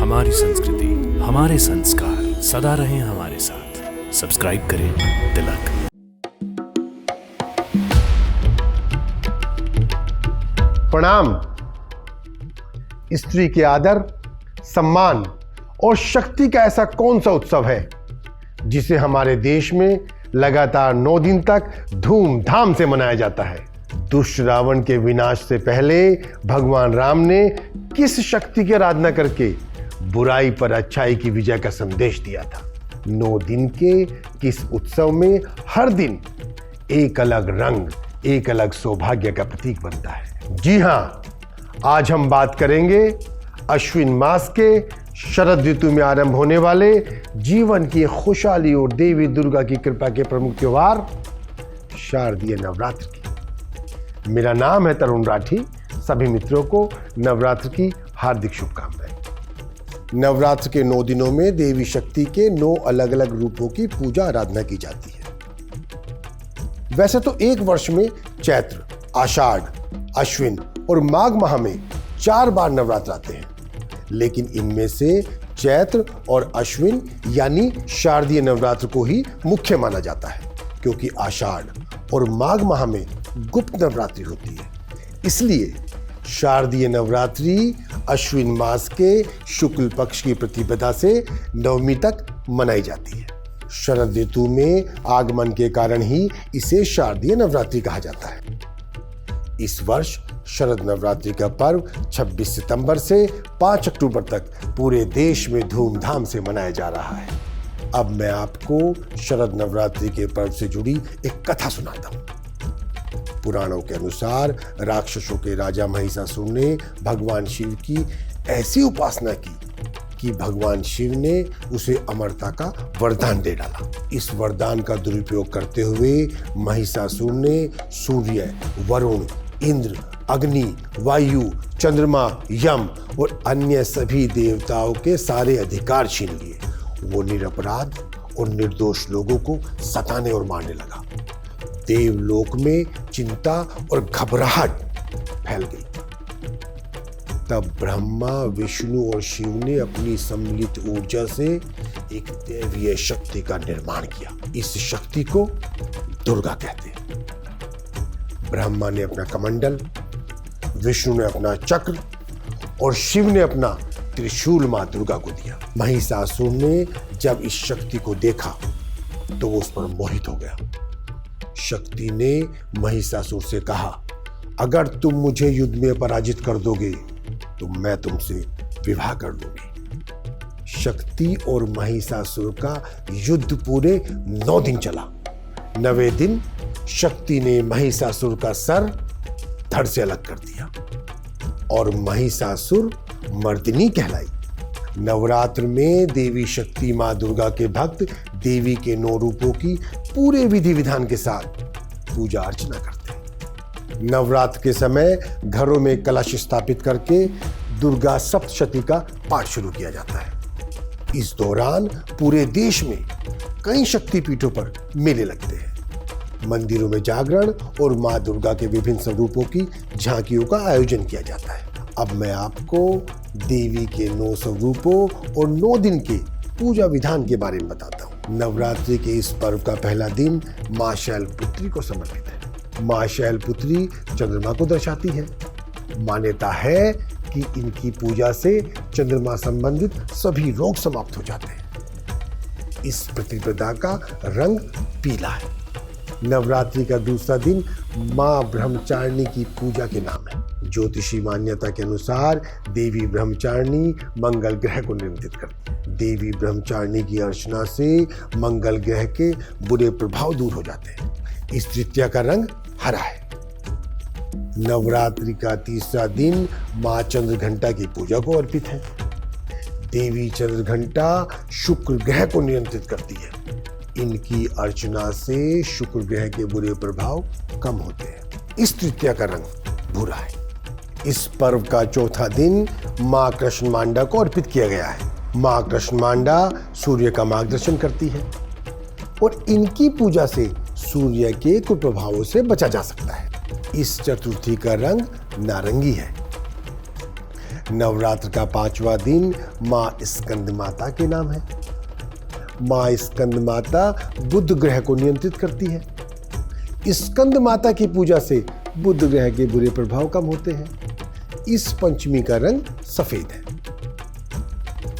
हमारी संस्कृति, हमारे संस्कार सदा रहें हमारे साथ। सब्सक्राइब करें तिलक। प्रणाम। स्त्री के आदर, सम्मान और शक्ति का ऐसा कौन सा उत्सव है जिसे हमारे देश में लगातार 9 दिन तक धूमधाम से मनाया जाता है। दुष्ट रावण के विनाश से पहले भगवान राम ने किस शक्ति की आराधना करके बुराई पर अच्छाई की विजय का संदेश दिया था। 9 दिन के किस उत्सव में हर दिन एक अलग रंग, एक अलग सौभाग्य का प्रतीक बनता है। जी हां, आज हम बात करेंगे अश्विन मास के शरद ऋतु में आरंभ होने वाले जीवन की खुशहाली और देवी दुर्गा की कृपा के प्रमुख त्योहार शारदीय नवरात्र की। मेरा नाम है तरुण राठी। सभी मित्रों को नवरात्र की हार्दिक शुभकामनाएं। नवरात्र के 9 दिनों में देवी शक्ति के 9 अलग अलग रूपों की पूजा आराधना की जाती है। वैसे तो एक वर्ष में चैत्र, आषाढ़, अश्विन और माघ माह में 4 बार नवरात्र आते हैं, लेकिन इनमें से चैत्र और अश्विन यानी शारदीय नवरात्र को ही मुख्य माना जाता है, क्योंकि आषाढ़ और माघ माह में गुप्त नवरात्रि होती है। इसलिए शारदीय नवरात्रि अश्विन मास के शुक्ल पक्ष की प्रतिपदा से नवमी तक मनाई जाती है। शरद ऋतु में आगमन के कारण ही इसे शारदीय नवरात्रि कहा जाता है। इस वर्ष शरद नवरात्रि का पर्व 26 सितंबर से 5 अक्टूबर तक पूरे देश में धूमधाम से मनाया जा रहा है। अब मैं आपको शरद नवरात्रि के पर्व से जुड़ी एक कथा सुनाता हूं। पुराणों के अनुसार राक्षसों के राजा महिषासुर ने भगवान शिव की ऐसी उपासना की कि भगवान शिव ने उसे अमरता का वरदान दे डाला। इस वरदान का दुरुपयोग करते हुए महिषासुर ने सूर्य, वरुण, इंद्र, अग्नि, वायु, चंद्रमा, यम और अन्य सभी देवताओं के सारे अधिकार छीन लिए। वो निरपराध और निर्दोष लोगों को सताने और मारने लगा। देवलोक में चिंता और घबराहट फैल गई। तब ब्रह्मा, विष्णु और शिव ने अपनी सम्मिलित ऊर्जा से एक दैवीय शक्ति का निर्माण किया। इस शक्ति को दुर्गा कहते हैं। ब्रह्मा ने अपना कमंडल, विष्णु ने अपना चक्र और शिव ने अपना त्रिशूल मां दुर्गा को दिया। महिषासुर ने जब इस शक्ति को देखा तो वो उस पर मोहित हो गया। शक्ति ने महिषासुर से कहा, अगर तुम मुझे युद्ध में पराजित कर दोगे तो मैं तुमसे विवाह कर लूंगी। शक्ति और महिषासुर का युद्ध पूरे 9 दिन चला। 9वें दिन शक्ति ने महिषासुर का सर धड़ से अलग कर दिया और महिषासुर मर्दिनी कहलाई। नवरात्र में देवी शक्ति मां दुर्गा के भक्त देवी के 9 रूपों की पूरे विधि विधान के साथ पूजा अर्चना करते हैं। नवरात्र के समय घरों में कलश स्थापित करके दुर्गा सप्तशती का पाठ शुरू किया जाता है। इस दौरान पूरे देश में कई शक्तिपीठों पर मेले लगते हैं। मंदिरों में जागरण और मां दुर्गा के विभिन्न स्वरूपों की झांकियों का आयोजन किया जाता है। अब मैं आपको देवी के 9 स्वरूपों और 9 दिन के पूजा विधान के बारे में बताता हूँ। नवरात्रि के इस पर्व का पहला दिन मां शैलपुत्री को समर्पित है। मां शैलपुत्री चंद्रमा को दर्शाती है। मान्यता है कि इनकी पूजा से चंद्रमा संबंधित सभी रोग समाप्त हो जाते हैं। इस प्रतिपदा का रंग पीला है। नवरात्रि का दूसरा दिन मां ब्रह्मचारिणी की पूजा के नाम है। ज्योतिषी मान्यता के अनुसार देवी ब्रह्मचारिणी मंगल ग्रह को नियंत्रित करती है। देवी ब्रह्मचारिणी की अर्चना से मंगल ग्रह के बुरे प्रभाव दूर हो जाते हैं। इस तृतीया का रंग हरा है। नवरात्रि का तीसरा दिन मां चंद्रघंटा की पूजा को अर्पित है। देवी चंद्रघंटा शुक्र ग्रह को नियंत्रित करती है। इनकी अर्चना से शुक्र ग्रह के बुरे प्रभाव कम होते हैं। इस तृतीया का रंग भूरा है। इस पर्व का चौथा दिन मां कृष्णमांडा को अर्पित किया गया है। मां कृष्णमांडा सूर्य का मार्गदर्शन करती है और इनकी पूजा से सूर्य के कुप्रभावों से बचा जा सकता है। इस चतुर्थी का रंग नारंगी है। नवरात्र का 5वां दिन माँ स्कंद माता के नाम है। माँ स्कंद माता बुध ग्रह को नियंत्रित करती है। स्कंद माता की पूजा से बुध ग्रह के बुरे प्रभाव कम होते हैं। इस पंचमी का रंग सफेद है।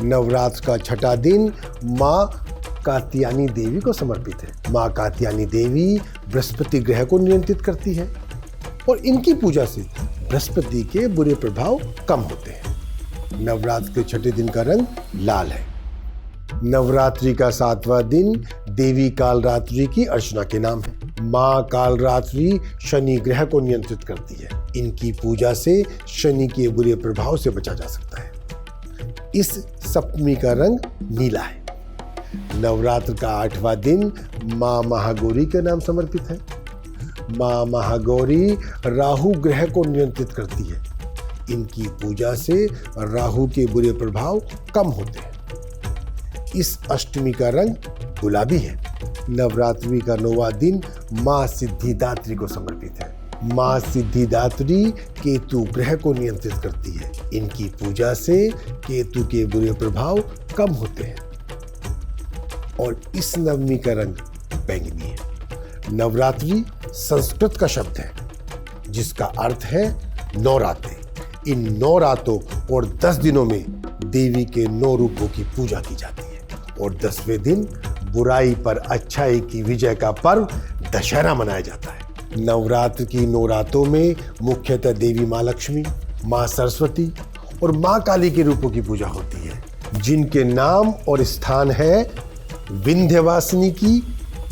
नवरात्र का 6ठा दिन माँ कात्यायनी देवी को समर्पित है। माँ कात्यायनी देवी बृहस्पति ग्रह को नियंत्रित करती है और इनकी पूजा से बृहस्पति के बुरे प्रभाव कम होते हैं। नवरात्र के 6ठे दिन का रंग लाल है। नवरात्रि का 7वां दिन देवी कालरात्रि की अर्चना के नाम है। माँ कालरात्रि शनि ग्रह को नियंत्रित करती है। इनकी पूजा से शनि के बुरे प्रभाव से बचा जा सकता है। इस सप्तमी का रंग नीला है। नवरात्र का 8वां दिन माँ महागौरी के नाम समर्पित है। माँ महागौरी राहु ग्रह को नियंत्रित करती है। इनकी पूजा से राहु के बुरे प्रभाव कम होते हैं। इस अष्टमी का रंग गुलाबी है। नवरात्रि का 9वां दिन माँ सिद्धिदात्री को समर्पित है। माँ सिद्धिदात्री केतु ग्रह को नियंत्रित करती है। इनकी पूजा से केतु के बुरे प्रभाव कम होते हैं। और इस नवमी का रंग बैंगनी है। नवरात्रि संस्कृत का शब्द है जिसका अर्थ है 9 रातें। इन 9 रातों और 10 दिनों में देवी के 9 रूपों की पूजा की जाती है। और 10वें दिन बुराई पर अच्छाई की विजय का पर्व दशहरा मनाया जाता है। नवरात्र की 9 रातों में मुख्यतः देवी माँ लक्ष्मी, माँ सरस्वती और माँ काली के रूपों की पूजा होती है, जिनके नाम और स्थान है विंध्यवासिनी की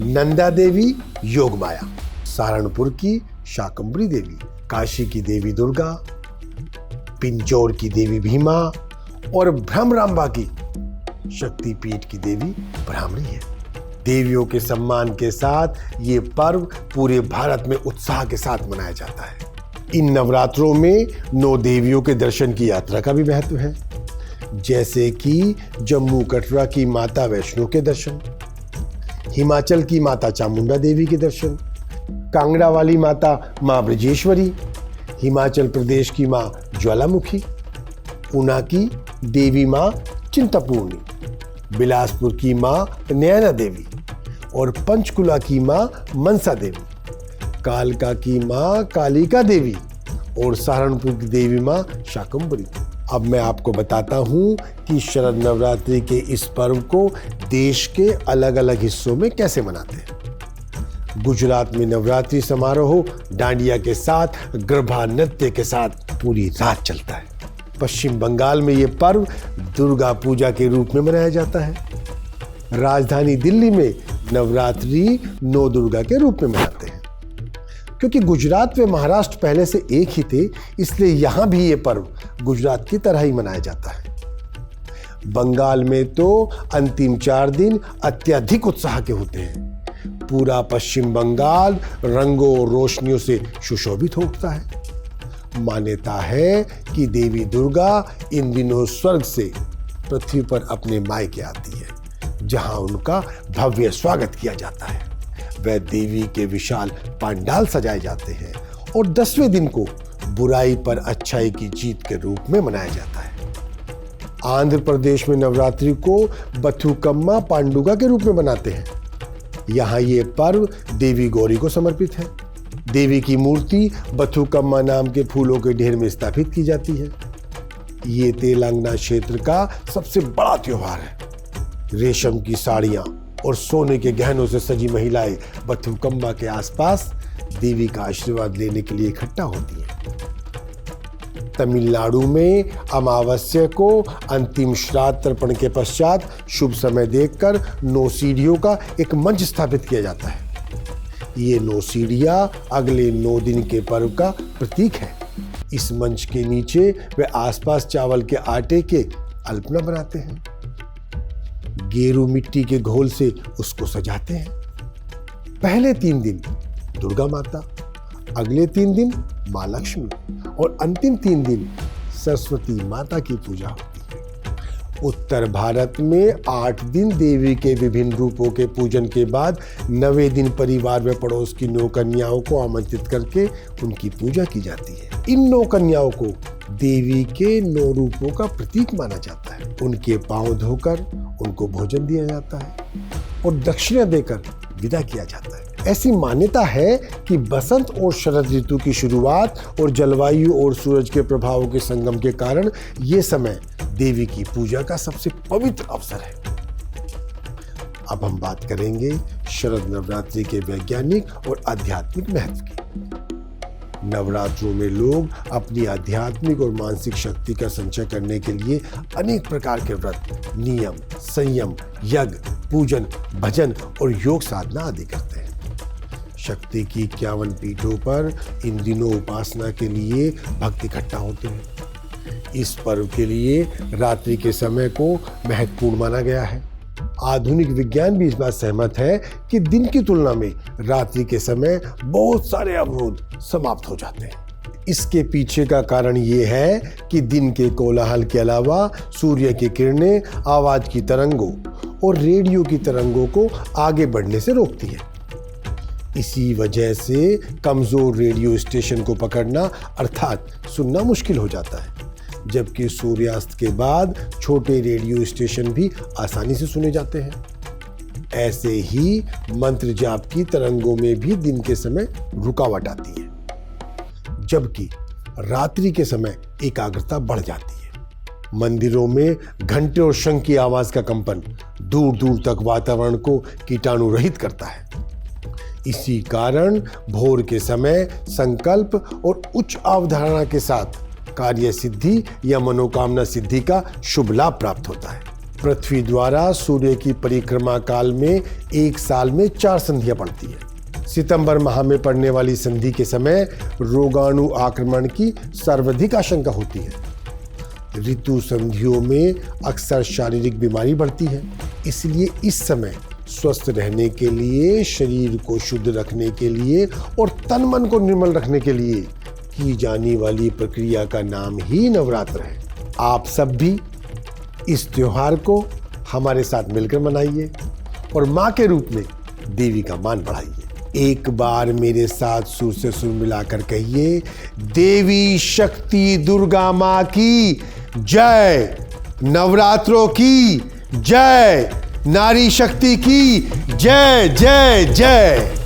नंदा देवी योगमाया, सहारनपुर की शाकंभरी देवी, काशी की देवी दुर्गा, पिंजौर की देवी भीमा और भ्रमरांबा की शक्तिपीठ की देवी ब्राह्मणी है। देवियों के सम्मान के साथ ये पर्व पूरे भारत में उत्साह के साथ मनाया जाता है। इन नवरात्रों में 9 देवियों के दर्शन की यात्रा का भी महत्व है, जैसे कि जम्मू कटरा की माता वैष्णो के दर्शन, हिमाचल की माता चामुंडा देवी के दर्शन, कांगड़ा वाली माता माँ ब्रजेश्वरी, हिमाचल प्रदेश की माँ ज्वालामुखी, ऊना की देवी माँ चिंतपूर्णी, बिलासपुर की माँ नैना देवी और पंचकुला की माँ मनसा देवी, कालका की माँ कालिका देवी और सहारनपुर की देवी माँ शाकंभरी। अब मैं आपको बताता हूँ कि शरद नवरात्रि के इस पर्व को देश के अलग अलग हिस्सों में कैसे मनाते हैं। गुजरात में नवरात्रि समारोह डांडिया के साथ गरबा नृत्य के साथ पूरी रात चलता है। पश्चिम बंगाल में ये पर्व दुर्गा पूजा के रूप में मनाया जाता है। राजधानी दिल्ली में नवरात्रि 9 दुर्गा के रूप में मनाते हैं। क्योंकि गुजरात व महाराष्ट्र पहले से एक ही थे, इसलिए यहां भी ये पर्व गुजरात की तरह ही मनाया जाता है। बंगाल में तो अंतिम 4 दिन अत्यधिक उत्साह के होते हैं। पूरा पश्चिम बंगाल रंगों और रोशनियों से सुशोभित होता है। मान्यता है कि देवी दुर्गा इन दिनों स्वर्ग से पृथ्वी पर अपने मायके आती है, जहां उनका भव्य स्वागत किया जाता है। वह देवी के विशाल पंडाल सजाए जाते हैं और 10वें दिन को बुराई पर अच्छाई की जीत के रूप में मनाया जाता है। आंध्र प्रदेश में नवरात्रि को बथुकम्मा पांडुगा के रूप में मनाते हैं। यहाँ ये पर्व देवी गौरी को समर्पित है। देवी की मूर्ति बथुकम्मा नाम के फूलों के ढेर में स्थापित की जाती है। ये तेलंगाना क्षेत्र का सबसे बड़ा त्योहार है। रेशम की साड़ियां और सोने के गहनों से सजी महिलाएं बथुकम्मा के आसपास देवी का आशीर्वाद लेने के लिए इकट्ठा होती हैं। तमिलनाडु में अमावस्या को अंतिम श्राद्ध तर्पण के पश्चात शुभ समय देखकर 9 सीढ़ियों का एक मंच स्थापित किया जाता है। ये 9 सीढ़ियां अगले 9 दिन के पर्व का प्रतीक है। इस मंच के नीचे वे आसपास चावल के आटे के अल्पना बनाते हैं। गेरू मिट्टी के घोल से उसको सजाते हैं। पहले 3 दिन दुर्गा माता, अगले 3 दिन माँ लक्ष्मी और अंतिम 3 दिन सरस्वती माता की पूजा होती है। उत्तर भारत में 8 दिन देवी के विभिन्न रूपों के पूजन के बाद 9वें दिन परिवार व पड़ोस की 9 कन्याओं को आमंत्रित करके उनकी पूजा की जाती है। इन 9 कन्याओं को देवी के 9 रूपों का प्रतीक माना जाता है। उनके पांव धोकर उनको भोजन दिया जाता है और दक्षिणा देकर विदा किया जाता है। ऐसी मान्यता है कि बसंत और शरद ऋतु की शुरुआत और जलवायु और सूरज के प्रभावों के संगम के कारण ये समय देवी की पूजा का सबसे पवित्र अवसर है। अब हम बात करेंगे शरद नवरात्रि के वैज्ञानिक और आध्यात्मिक महत्व की। नवरात्रों में लोग अपनी आध्यात्मिक और मानसिक शक्ति का संचय करने के लिए अनेक प्रकार के व्रत, नियम, संयम, यज्ञ, पूजन, भजन और योग साधना आदि करते हैं। शक्ति की 51 पीठों पर इन दिनों उपासना के लिए भक्त इकट्ठा होते हैं। इस पर्व के लिए रात्रि के समय को महत्वपूर्ण माना गया है। आधुनिक विज्ञान भी इस बात सहमत है कि दिन की तुलना में रात्रि के समय बहुत सारे अवरोध समाप्त हो जाते हैं। इसके पीछे का कारण ये है कि दिन के कोलाहल के अलावा सूर्य की किरणें आवाज की तरंगों और रेडियो की तरंगों को आगे बढ़ने से रोकती है। इसी वजह से कमजोर रेडियो स्टेशन को पकड़ना अर्थात सुनना मुश्किल हो जाता है, जबकि सूर्यास्त के बाद छोटे रेडियो स्टेशन भी आसानी से सुने जाते हैं। ऐसे ही मंत्र जाप की तरंगों में भी दिन के समय रुकावट आती है, जबकि रात्रि के समय एकाग्रता बढ़ जाती है। मंदिरों में घंटे और शंख की आवाज का कंपन दूर दूर तक वातावरण को कीटाणु रहित करता है। इसी कारण भोर के समय संकल्प और उच्च अवधारणा के साथ कार्य सिद्धि या मनोकामना सिद्धि का शुभ लाभ प्राप्त होता है। पृथ्वी द्वारा सूर्य की परिक्रमा काल में एक साल में 4 संधियां पड़ती है। सितंबर माह में पड़ने वाली संधि के समय रोगाणु आक्रमण की सर्वाधिक आशंका होती है। ऋतु संधियों में अक्सर शारीरिक बीमारी बढ़ती है, इसलिए इस समय स्वस्थ रहने के लिए, शरीर को शुद्ध रखने के लिए और तन मन को निर्मल रखने के लिए की जाने वाली प्रक्रिया का नाम ही नवरात्र है। आप सब भी इस त्योहार को हमारे साथ मिलकर मनाइए और माँ के रूप में देवी का मान बढ़ाइए। एक बार मेरे साथ सुर से सुर मिलाकर कहिए, देवी शक्ति दुर्गा माँ की जय, नवरात्रों की जय, नारी शक्ति की जय जय जय।